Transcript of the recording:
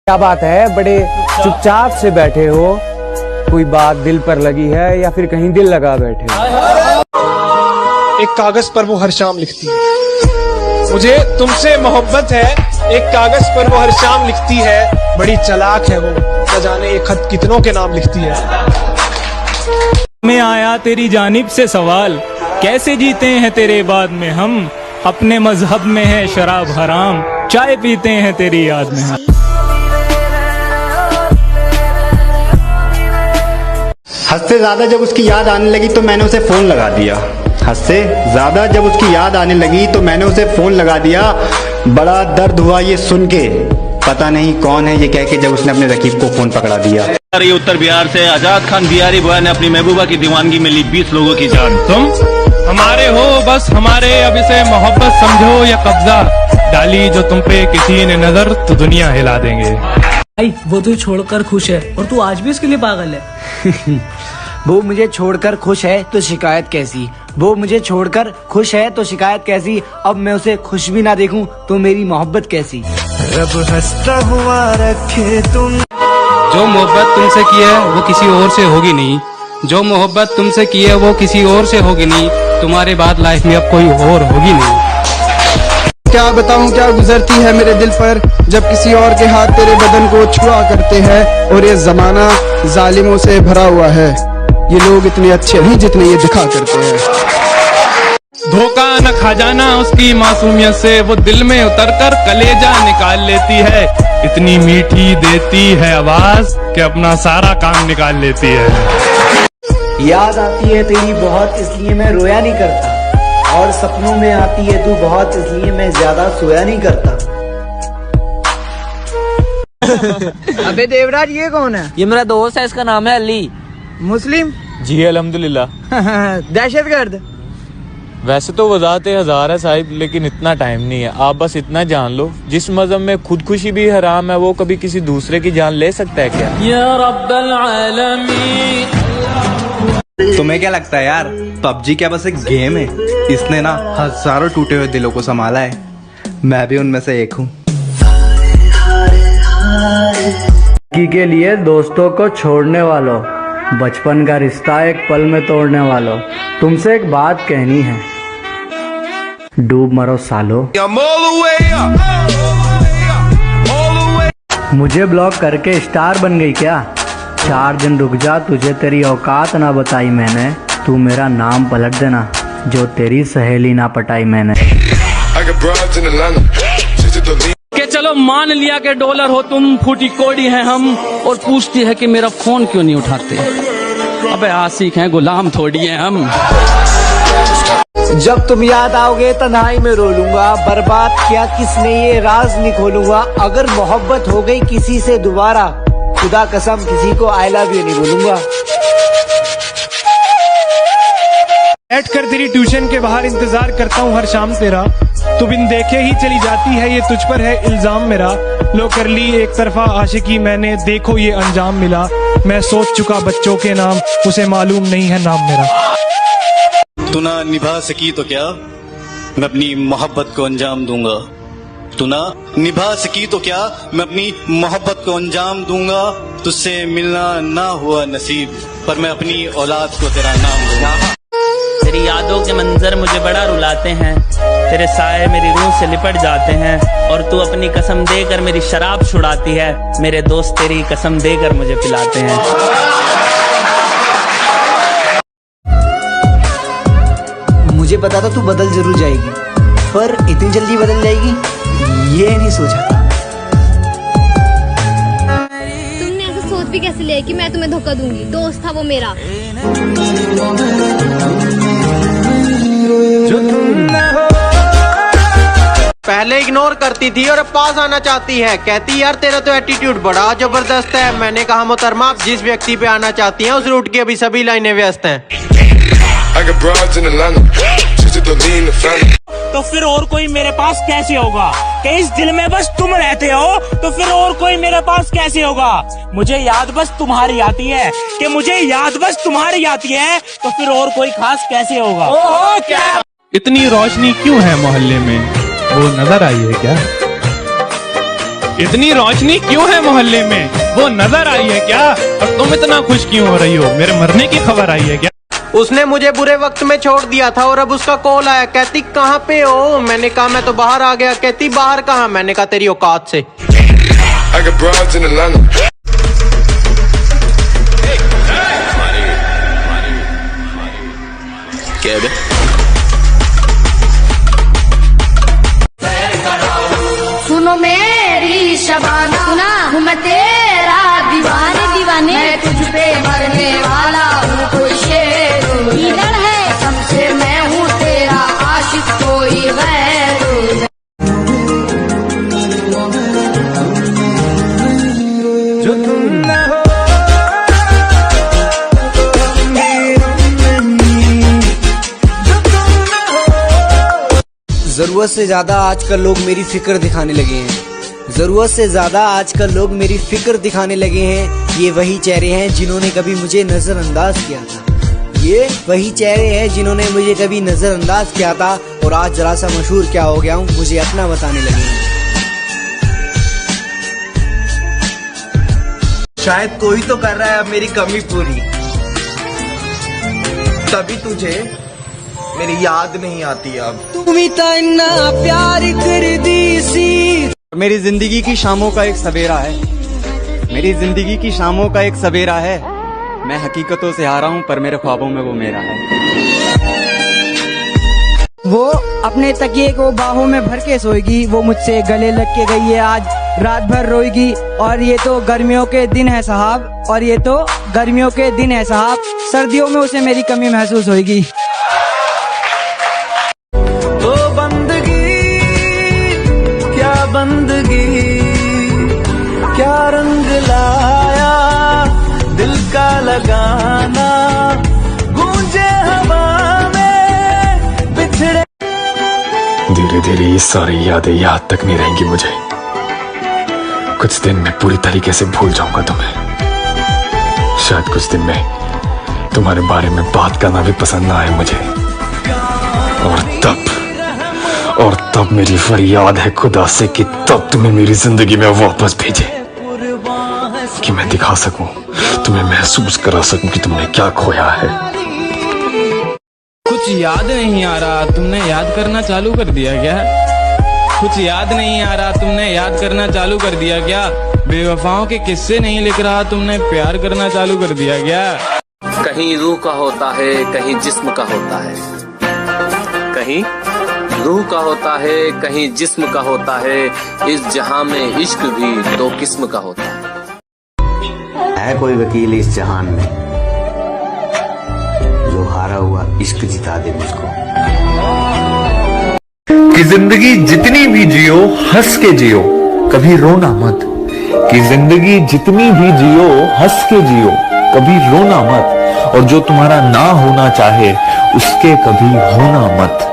क्या बात है, बड़े चुपचाप से बैठे हो? कोई बात दिल पर लगी है या फिर कहीं दिल लगा बैठे हो? एक कागज पर वो हर शाम लिखती है, मुझे तुमसे मोहब्बत है। एक कागज पर वो हर शाम लिखती है, बड़ी चालाक है वो, न जाने ये खत कितनों के नाम लिखती है। में आया तेरी जानिब से सवाल, कैसे जीते हैं तेरे बाद में हम, अपने मजहब में है शराब हराम, चाय पीते हैं तेरी याद में हम। हद से ज्यादा जब उसकी याद आने लगी तो मैंने उसे फोन लगा दिया। हद से ज्यादा जब उसकी याद आने लगी तो मैंने उसे फोन लगा दिया। बड़ा दर्द हुआ ये सुन के, पता नहीं कौन है ये कह के जब उसने अपने रकीब को फोन पकड़ा दिया। ये उत्तर बिहार से आजाद खान बिहारी बॉय ने अपनी महबूबा की दीवानगी में ली 20 लोगों की जान। तुम हमारे हो बस हमारे, अब इसे मोहब्बत समझो या कब्जा, डाली जो तुम पे किसी ने नजर तो दुनिया हिला देंगे। भाई वो तुझे छोड़कर खुश है और तू आज भी उसके लिए पागल है। वो मुझे छोड़कर खुश है तो शिकायत कैसी, वो मुझे छोड़कर खुश है तो शिकायत कैसी, अब मैं उसे खुश भी ना देखूं तो मेरी मोहब्बत कैसी। रब हंसता हुआ रखे तुम। जो मोहब्बत तुमसे की है वो किसी और से होगी नहीं, जो मोहब्बत तुमसे की है वो किसी और से होगी नहीं, तुम्हारे बाद लाइफ में अब कोई और होगी नहीं। क्या बताऊं क्या गुजरती है मेरे दिल पर, जब किसी और के हाथ तेरे बदन को छुआ करते हैं। और ये जमाना जालिमों से भरा हुआ है, ये लोग इतने अच्छे नहीं जितने ये दिखा करते हैं। धोखा न खा जाना उसकी मासूमियत से, वो दिल में उतरकर कलेजा निकाल लेती है, इतनी मीठी देती है आवाज कि अपना सारा काम निकाल लेती है। याद आती है तेरी बहुत इसलिए मैं रोया नहीं करता, और सपनों में आती है तू बहुत इसलिए मैं ज्यादा सोया नहीं करता। अबे देवराज ये कौन है? ये मेरा दोस्त है, इसका नाम है अली। मुस्लिम? जी अल्हम्दुलिल्लाह। दहशतगर्द? वैसे तो वजाहतें हजार है साहिब, लेकिन इतना टाइम नहीं है। आप बस इतना जान लो, जिस मजहब में खुदकुशी भी हराम है वो कभी किसी दूसरे की जान ले सकता है क्या? या रब्बल आलमीन। तुम्हें क्या लगता है यार, पबजी क्या बस एक गेम है? इसने ना हजारों टूटे हुए दिलों को संभाला है, मैं भी उनमें से एक हूँ। के लिए दोस्तों को छोड़ने वालों, बचपन का रिश्ता एक पल में तोड़ने वालों, तुमसे एक बात कहनी है, डूब मरो सालो। मुझे ब्लॉक करके स्टार बन गई क्या? 4 दिन रुक जा, तुझे तेरी औकात ना बताई मैंने, तू मेरा नाम पलट देना जो तेरी सहेली ना पटाई मैंने। के चलो मान लिया कि डॉलर हो तुम, फूटी कोड़ी हैं हम, और पूछती है कि मेरा फोन क्यों नहीं उठाते। अबे आशिक हैं, गुलाम थोड़ी हैं हम। जब तुम याद आओगे तन्हाई में रो लूंगा, बर्बाद किया किसने ये राज नहीं खोलूंगा, अगर मोहब्बत हो गई किसी से दोबारा, खुदा कसम किसी को आई लव यू नहीं बोलूंगा। बैठ कर तेरी ट्यूशन के बाहर इंतजार करता हूँ हर शाम तेरा, तू बिन देखे ही चली जाती है, ये तुझ पर है इल्जाम मेरा। लो कर ली एक तरफा आशिकी मैंने, देखो ये अंजाम मिला, मैं सोच चुका बच्चों के नाम, उसे मालूम नहीं है नाम मेरा। तू ना निभा सकी तो क्या, मैं अपनी मोहब्बत को अंजाम दूंगा। तू ना निभा सकी तो क्या, मैं अपनी मोहब्बत को अंजाम दूंगा। तुझसे मिलना ना हुआ नसीब, पर मैं अपनी औलाद को तेरा नाम दूंगा। तेरी यादों के मंजर मुझे बड़ा रुलाते हैं, तेरे साए मेरी रूह से लिपट जाते हैं, और तू अपनी कसम देकर मेरी शराब छुड़ाती है, मेरे दोस्त तेरी कसम देकर मुझे पिलाते हैं। मुझे पता था तू बदल जरूर जाएगी, पर इतनी जल्दी बदल जाएगी ये नहीं सोचा था। तुमने ऐसा सोच भी कैसे लिया कि मैं तुम्हें धोखा दूंगी? दोस्त था वो मेरा। पहले इग्नोर करती थी और अब पास आना चाहती है, कहती यार तेरा तो एटीट्यूड बड़ा जबरदस्त है। मैंने कहा मोहतरमा, आप जिस व्यक्ति पे आना चाहती हैं उस रूट की अभी सभी लाइनें व्यस्त हैं। तो फिर और कोई मेरे पास कैसे होगा? कि इस दिल में बस तुम रहते हो, तो फिर और कोई मेरे पास कैसे होगा? मुझे याद बस तुम्हारी आती है, कि मुझे याद बस तुम्हारी आती है, तो फिर और कोई खास कैसे होगा? ओहो क्या इतनी रोशनी क्यों है मोहल्ले में, वो नजर आई है क्या? इतनी रोशनी क्यों है मोहल्ले में, वो नजर आई है क्या? और तुम इतना खुश क्यों हो रही हो, मेरे मरने की खबर आई है क्या? उसने मुझे बुरे वक्त में छोड़ दिया था और अब उसका कॉल आया, कहती कहाँ पे हो? मैंने कहा मैं तो बाहर आ गया। कहती बाहर कहाँ? मैंने कहा तेरी औकात से। सुनो मेरी शबाना, सुना हूँ मैं तेरा दीवाने दीवाने, मैं तुझ पे मरने वाला हूँ, कोई शेर इधर है सबसे, मैं हूँ तेरा आशिक, कोई गैर जो तुम न हो जरूरत से ज्यादा आजकल लोग मेरी फिक्र दिखाने लगे हैं। जरूरत से ज्यादा आजकल लोग मेरी फिक्र दिखाने लगे हैं। ये वही चेहरे हैं जिन्होंने कभी मुझे नजरअंदाज किया था। ये वही चेहरे हैं जिन्होंने मुझे कभी नजरअंदाज किया था और आज जरा सा मशहूर क्या हो गया हूँ, मुझे अपना बताने लगे हैं। शायद कोई तो कर रहा है अब मेरी कमी पूरी, तभी तुझे मेरी याद नहीं आती अब। तुम इतना प्यार कर दी सी। मेरी जिंदगी की शामों का एक सवेरा है, मेरी जिंदगी की शामों का एक सवेरा है। मैं हकीकतों से हारा हूँ पर मेरे ख्वाबों में वो मेरा है। वो अपने तकिए को बाहों में भर के सोएगी, वो मुझसे गले लग के गई है, आज रात भर रोएगी। और ये तो गर्मियों के दिन है साहब, और ये तो गर्मियों के दिन है साहब, सर्दियों में उसे मेरी कमी महसूस होगी। बंदगी क्या रंग लाया, दिल का लगाना गूंजे हवा में बिछड़े। धीरे धीरे ये सारी यादें याद तक नहीं रहेंगी मुझे। कुछ दिन में पूरी तरीके से भूल जाऊंगा तुम्हें। शायद कुछ दिन में तुम्हारे बारे में बात करना भी पसंद ना आए मुझे। और तब मेरी फरियाद है खुदा से कि तब तुम्हें मेरी जिंदगी में वापस भेजे, कि मैं दिखा सकूं, तुम्हें महसूस करा सकूं कि तुमने क्या खोया है। कुछ याद नहीं आ रहा, तुमने याद करना चालू कर दिया क्या? कुछ याद नहीं आ रहा, तुमने याद करना चालू कर दिया क्या? बेवफाओं के किस्से नहीं लिख रहा, तुमने प्यार करना चालू कर दिया क्या? कहीं रूह का होता है, कहीं जिस्म का होता है, कहीं रूह का होता है, कहीं जिस्म का होता है। इस जहां में इश्क भी दो किस्म का होता है कोई वकील इस जहान में जो हारा हुआ इश्क जिता दे मुझको। कि जिंदगी जितनी भी जियो हंस के जियो, कभी रोना मत। कि जिंदगी जितनी भी जियो हंस के जियो, कभी रोना मत। और जो तुम्हारा ना होना चाहे उसके कभी होना मत।